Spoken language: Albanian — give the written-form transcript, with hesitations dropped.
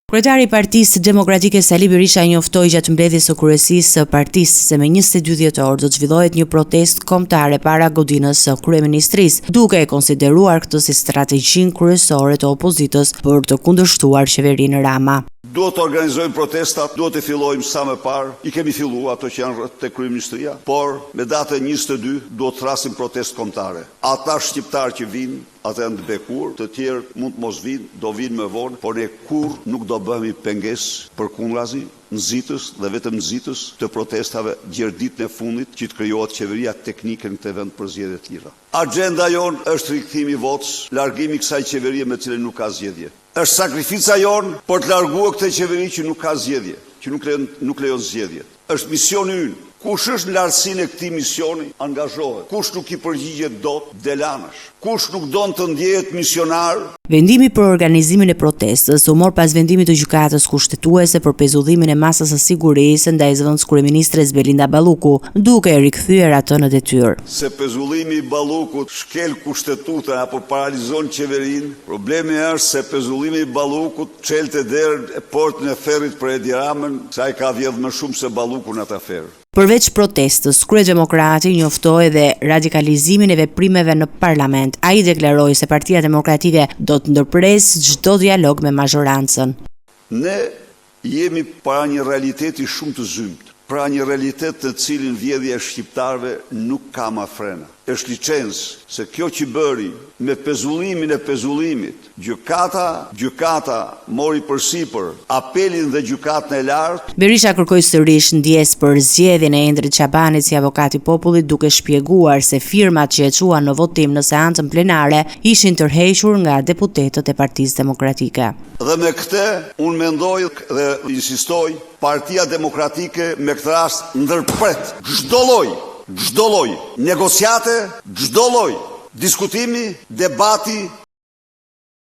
Kryetari i Partisë Demokratike Sali Berisha njoftoi gjatë mbledhjes së kryesisë së partisë se me 22 dhjetor do të zhvillohet një protestë kombëtare para godinës së kryeministrisë, duke e konsideruar këtë si strategjinë kryesore të opozitës për të kundërshtuar qeverinë Rama. Duhet të organizojmë protestat, duhet të fillojmë sa më parë. I kemi filluar ato që janë te kryeministria, por me datën 22 duhet të thrasim protestë kombëtare. Ata shqiptarë që vinë, ata janë të bekur, të tjerë mund të mos vinë, do vinë më vonë, por ne kurrë nuk do bëhemi pengesë përkundrazi, nxitës dhe vetëm nxitës të protestave gjatë ditën e fundit që të krijohet qeveria teknike në këtë vend për zgjedhje të tilla. Agenda jon është rikthimi i votës, largimi i kësaj qeverie me të cilën nuk ka zgjedhje. Është sakrifica jon për të larguar këtë qeveri që nuk ka zgjedhje, që nuk lejon zgjedhje. Është misioni ynë. Kush është në lartësinë e këtij misioni, angazhohet. Kush nuk i përgjigjet dot, del anash. Kush nuk don të ndjehet misionar. Vendimi për organizimin e protestës u mor pas vendimit të gjykatës kushtetuese për pezullimin e masës së sigurisë ndaj zëvendës kryeministres Belinda Balluku, duke e rikthyer atë në detyrë. Se pezullimi i Ballukut shkel kushtetutën apo paralizon qeverinë, problemi është se pezullimi i Ballukut çelte derën e portën e ferrit për Edi Ramën, sa ai ka vjedhur më shumë se Balluku në atë aferë. Përveç protestës, Kryedemokrati njoftoi edhe radikalizimin e veprimeve në parlament. Ai deklaroi se Partia Demokratike do të ndërpresë çdo dialog me mazhorancën. Ne jemi para një realiteti shumë të zymt, pra një realitet të cilin vjedhja e shqiptarëve nuk ka më frena. Është licencë se kjo që bëri me pezullimin e pezullimit, gjykata mori përsipër apelin dhe gjykatën e lartë. Berisha kërkoi sërish ndjes për zgjedhjen e Endrit Çabanit si avokat i popullit, duke shpjeguar se firmat që e çuan në votim në seancën plenare ishin tërhequr nga deputetët e Partisë Demokratike. Dhe me këtë unë mendoj dhe insistoj, Partia Demokratike me këtë rast ndërpret çdo lloj negociate, çdo lloj diskutimi, debati